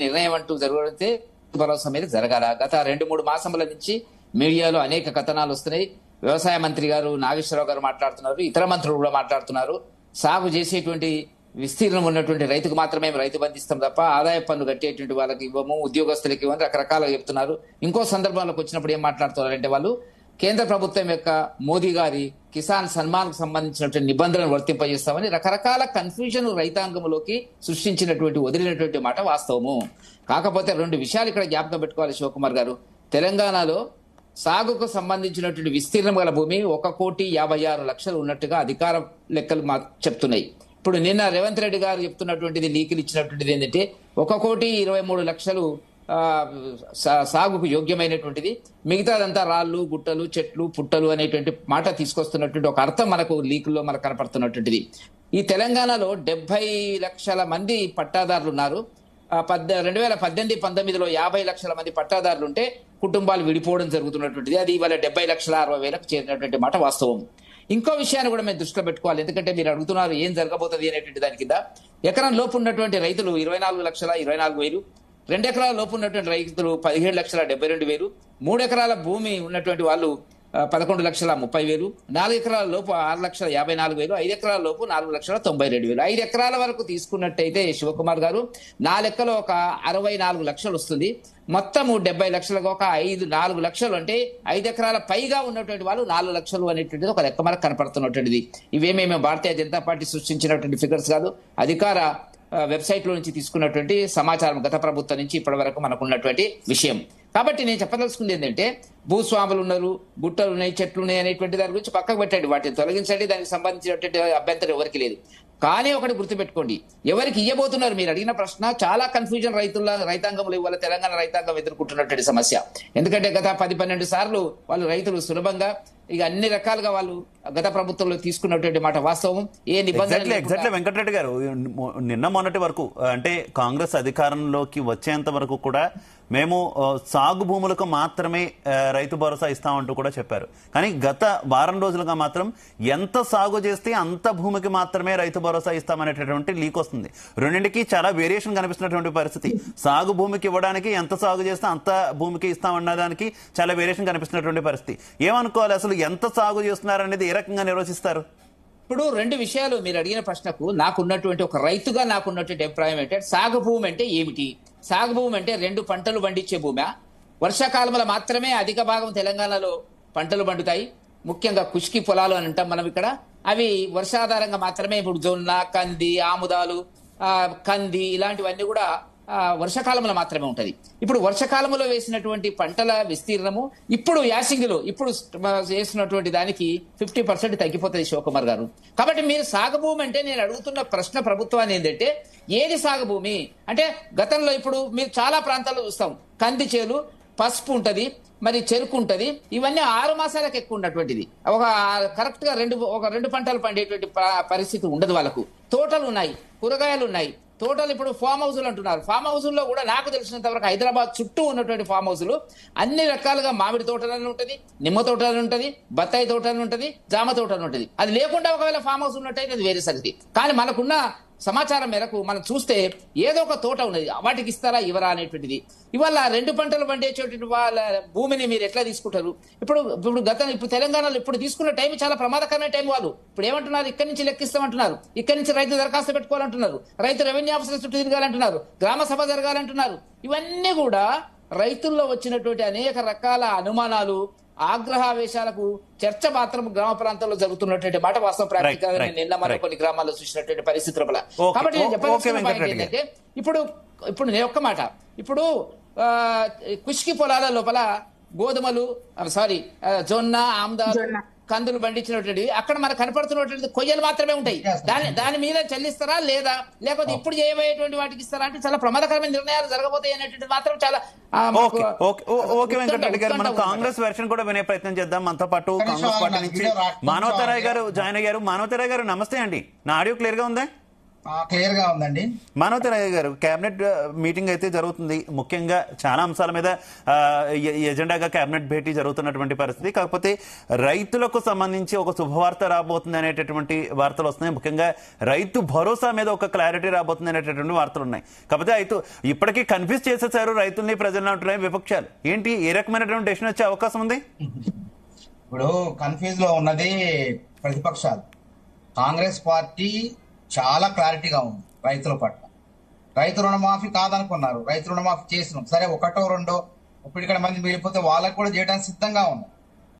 నిర్ణయం అంటూ జరగడితే భరోసా మీద జరగాల. గత 2-3 మాసముల నుంచి మీడియాలో అనేక కథనాలు వస్తున్నాయి. వ్యవసాయ మంత్రి గారు నాగేశ్వరరావు గారు మాట్లాడుతున్నారు, ఇతర మంత్రులు కూడా మాట్లాడుతున్నారు. సాగు చేసేటువంటి విస్తీర్ణం ఉన్నటువంటి రైతుకు మాత్రమే రైతు బంధిస్తాం తప్ప ఆదాయ పన్ను కట్టేటువంటి వాళ్ళకి ఇవ్వము, ఉద్యోగస్తులకి ఇవ్వని రకరకాలుగా చెప్తున్నారు. ఇంకో సందర్భంలోకి వచ్చినప్పుడు ఏం మాట్లాడుతున్నారంటే వాళ్ళు కేంద్ర ప్రభుత్వం యొక్క మోదీ గారి కిసాన్ సన్మాన్ కు సంబంధించినటువంటి నిబంధనలు వర్తింపజేస్తామని రకరకాల కన్ఫ్యూజన్ రైతాంగంలోకి సృష్టించినటువంటి వదిలినటువంటి మాట వాస్తవము. కాకపోతే 2 విషయాలు ఇక్కడ జ్ఞాపకం పెట్టుకోవాలి శివకుమార్ గారు. తెలంగాణలో సాగుకు సంబంధించినటువంటి విస్తీర్ణం గల భూమి 1,56,00,000 ఉన్నట్టుగా అధికార లెక్కలు మాకు చెప్తున్నాయి. ఇప్పుడు నిన్న రేవంత్ రెడ్డి గారు చెప్తున్నటువంటిది లీకులు ఇచ్చినటువంటిది ఏంటంటే 1,23,00,000 సాగుకు యోగ్యమైనటువంటిది, మిగతాదంతా రాళ్లు, గుట్టలు, చెట్లు, పుట్టలు అనేటువంటి మాట తీసుకొస్తున్నటువంటి ఒక అర్థం మనకు లీకుల్లో మనకు కనపడుతున్నటువంటిది. ఈ తెలంగాణలో 70 లక్షల మంది పట్టాదారులు ఉన్నారు. 2018-19లో 50 లక్షల మంది పట్టాదారులు ఉంటే కుటుంబాలు విడిపోవడం జరుగుతున్నటువంటిది. అది ఇవాళ 70,60,000 చేరినటువంటి మాట వాస్తవం. ఇంకో విషయాన్ని కూడా మేము దృష్టిలో పెట్టుకోవాలి. ఎందుకంటే మీరు అడుగుతున్నారు ఏం జరగబోతుంది అనేటువంటి దాని కింద. ఎకరం లోపు ఉన్నటువంటి రైతులు 24,24,000, 2 ఎకరాల లోపు ఉన్నటువంటి రైతులు 17,72,000, 3 ఎకరాల భూమి ఉన్నటువంటి వాళ్ళు 11,30,000, 4 ఎకరాల లోపు 6,54,000, 5 ఎకరాల లోపు 4,92,000. 5 ఎకరాల వరకు తీసుకున్నట్టయితే శివకుమార్ గారు నా లెక్కలో ఒక 64 లక్షలు వస్తుంది. మొత్తము 70 లక్షలకు ఒక 4 లక్షలు అంటే 5 ఎకరాల పైగా ఉన్నటువంటి వాళ్ళు 4 లక్షలు అనేటువంటిది ఒక లెక్క మనకు కనపడుతున్నటువంటిది. ఇవేమేమో భారతీయ జనతా పార్టీ సృష్టించినటువంటి ఫిగర్స్ కాదు, అధికార వెబ్సైట్ లో నుంచి తీసుకున్నటువంటి సమాచారం, గత ప్రభుత్వం నుంచి ఇప్పటి వరకు మనకు ఉన్నటువంటి విషయం. కాబట్టి నేను చెప్పదలుచుకుంది ఏంటంటే భూస్వాములు ఉన్నారు, గుట్టలు ఉన్నాయి, చెట్లు ఉన్నాయి అనేటువంటి దాని గురించి పక్కకు పెట్టండి, వాటిని తొలగించండి, దానికి సంబంధించినటువంటి అభ్యంతరం ఎవరికి లేదు. కానీ ఒకటి గుర్తుపెట్టుకోండి, ఎవరికి ఇవ్వబోతున్నారు మీరు అడిగిన ప్రశ్న చాలా కన్ఫ్యూజన్ రైతాంగంలో ఇవాళ తెలంగాణ రైతాంగం ఎదుర్కొంటున్నటువంటి సమస్య. ఎందుకంటే గత 10-12 సార్లు వాళ్ళు రైతులు సులభంగా ఇక అన్ని రకాలుగా వాళ్ళు గత ప్రభుత్వంలో తీసుకున్నటువంటి మాట వాస్తవం. ఏ నిబంధనలు ఎగ్జాక్ట్లీ వెంకటరెడ్డి గారు నిన్న మొన్నటి వరకు అంటే కాంగ్రెస్ అధికారంలోకి వచ్చేంత వరకు కూడా మేము సాగు భూములకు మాత్రమే రైతు భరోసా ఇస్తామంటూ కూడా చెప్పారు. కానీ గత వారం రోజులుగా మాత్రం ఎంత సాగు చేస్తే అంత భూమికి మాత్రమే రైతు భరోసా ఇస్తామనేటటువంటి లీక్ వస్తుంది. రెండింటికి చాలా వేరియేషన్ కనిపిస్తున్నటువంటి పరిస్థితి. సాగు భూమికి ఇవ్వడానికి ఎంత సాగు చేస్తే అంత భూమికి ఇస్తామన్నదానికి చాలా వేరియేషన్ కనిపిస్తున్నటువంటి పరిస్థితి. ఏమనుకోవాలి, అసలు ఎంత సాగు చేస్తున్నారు అనేది ఏ రకంగా నిర్వచిస్తారు? ఇప్పుడు 2 విషయాలు మీరు అడిగిన ప్రశ్నకు నాకున్నటువంటి ఒక రైతుగా నాకున్నటువంటి అభిప్రాయం ఏంటంటే సాగు భూమి అంటే ఏమిటి? సాగు భూమి అంటే 2 పంటలు పండించే భూమి. వర్షాకాలంలో మాత్రమే అధిక భాగం తెలంగాణలో పంటలు పండుతాయి. ముఖ్యంగా కుష్కి పొలాలు అని అంటాం మనం ఇక్కడ. అవి వర్షాధారంగా మాత్రమే. ఇప్పుడు జొన్న, కంది, ఆముదాలు, కంది ఇలాంటివన్నీ కూడా వర్షాకాలంలో మాత్రమే ఉంటది. ఇప్పుడు వర్షాకాలంలో వేసినటువంటి పంటల విస్తీర్ణము ఇప్పుడు యాసింగిలో ఇప్పుడు వేసినటువంటి దానికి 50% తగ్గిపోతుంది శివకుమార్ గారు. కాబట్టి మీరు సాగు భూమి అంటే నేను అడుగుతున్న ప్రశ్న ప్రభుత్వాన్ని ఏంటంటే ఏది సాగు భూమి అంటే, గతంలో ఇప్పుడు మీరు చాలా ప్రాంతాల్లో చూస్తాం కంది చేలు, పసుపు ఉంటది, మరి చెరుకు ఉంటది. ఇవన్నీ 6 మాసాలకు ఎక్కువ ఉన్నటువంటిది. ఒక కరెక్ట్ గా 2 పంటలు పండేటువంటి పరిస్థితి ఉండదు. వాళ్ళకు తోటలు ఉన్నాయి, కూరగాయలు ఉన్నాయి, తోటలు. ఇప్పుడు ఫామ్ హౌస్లు అంటున్నారు. ఫామ్ హౌస్లో కూడా నాకు తెలిసినంత వరకు హైదరాబాద్ చుట్టూ ఉన్నటువంటి ఫామ్ హౌస్లు అన్ని రకాలుగా మామిడి తోటలను ఉంటది, నిమ్మ తోటలను ఉంటది, బత్తాయి తోటలను ఉంటది, జామ తోటలను ఉంటది. అది లేకుండా ఒకవేళ ఫామ్ హౌస్ ఉన్నట్టయితే అది వేరే సంగతి. కానీ మనకున్న సమాచారం మేరకు మనం చూస్తే ఏదో ఒక తోట ఉన్నది, వాటికి ఇస్తారా ఇవరా అనేటువంటిది. ఇవాళ 2 పంటలు పండేటువంటి వాళ్ళ భూమిని మీరు ఎట్లా తీసుకుంటారు? ఇప్పుడు తెలంగాణలో ఇప్పుడు తీసుకున్న టైం చాలా ప్రమాదకరమైన టైం. వాళ్ళు ఇప్పుడు ఏమంటున్నారు, ఇక్కడి నుంచి లెక్కిస్తామంటున్నారు, ఇక్కడి నుంచి రైతు దరఖాస్తు పెట్టుకోవాలంటున్నారు, రైతు రెవెన్యూ ఆఫీసర్ చుట్టూ తిరగాలంటున్నారు, గ్రామ సభ జరగాలంటున్నారు. ఇవన్నీ కూడా రైతుల్లో వచ్చినటువంటి అనేక రకాల అనుమానాలు, ఆగ్రహావేశాలకు చర్చ మాత్రం గ్రామ ప్రాంతాల్లో జరుగుతున్నటువంటి మాట వాస్తవ ప్రాక్టికల్ నిన్న మన కొన్ని గ్రామాల్లో చూసినటువంటి పరిస్థితుల వల్ల. కాబట్టి నేను చెప్పాల్సిన ఏంటంటే ఇప్పుడు నేను ఒక్క మాట, ఇప్పుడు కుష్కి పొలాల లోపల గోధుమలు జొన్న, ఆమ్దాలు, కందులు పండించినటువంటి అక్కడ మనకు కనపడుతున్నటువంటి కొయ్యలు మాత్రమే ఉంటాయి. దాని మీద చెల్లిస్తారా లేదా, లేకపోతే ఇప్పుడు చేయబోయేటువంటి వాటికి ఇస్తారా అంటే చాలా ప్రమాదకరమైన నిర్ణయాలు జరగబోతాయి అనేటువంటి మాత్రం చాలా. ఓకే వెంకటరెడ్డి గారు, మనం కాంగ్రెస్ వెర్షన్ కూడా వినే ప్రయత్నం చేద్దాం. మనతో పాటు కాంగ్రెస్ పార్టీ నుంచి మానవతరాయ్ గారు జాయిన్ అయ్యారు. మానవతరాయ్ గారు నమస్తే అండి, నా ఆడియో క్లియర్ గా ఉందా? క్లియర్ గా ఉందండి. మానవతి రాయ్ గారు, కేబినెట్ మీటింగ్ అయితే జరుగుతుంది. ముఖ్యంగా చాలా అంశాల మీద ఎజెండాగా కేబినెట్ భేటీ జరుగుతున్నటువంటి పరిస్థితి. కాకపోతే రైతులకు సంబంధించి ఒక శుభవార్త రాబోతుంది అనేటటువంటి వార్తలు వస్తున్నాయి. ముఖ్యంగా రైతు భరోసా మీద ఒక క్లారిటీ రాబోతుంది అనేటటువంటి వార్తలు ఉన్నాయి. కాకపోతే అయితే ఇప్పటికీ కన్ఫ్యూజ్ చేసేసారు రైతుల్ని, ప్రజలను అంటున్నాయి విపక్షాలు. ఏంటి, ఏ రకమైనటువంటి డెసిషన్ వచ్చే అవకాశం ఉంది? ఇప్పుడు కన్ఫ్యూజ్ లో ఉన్నది ప్రతిపక్షాలు. కాంగ్రెస్ పార్టీ చాలా క్లారిటీగా ఉంది రైతుల పట్ల. రైతు రుణమాఫీ కాదనుకున్నారు, రైతు రుణమాఫీ చేసినాం. సరే, ఒకటో రెండో ఇప్పుడు ఇక్కడ మంది మిగిలిపోతే వాళ్ళకు కూడా చేయడానికి సిద్ధంగా ఉన్నారు.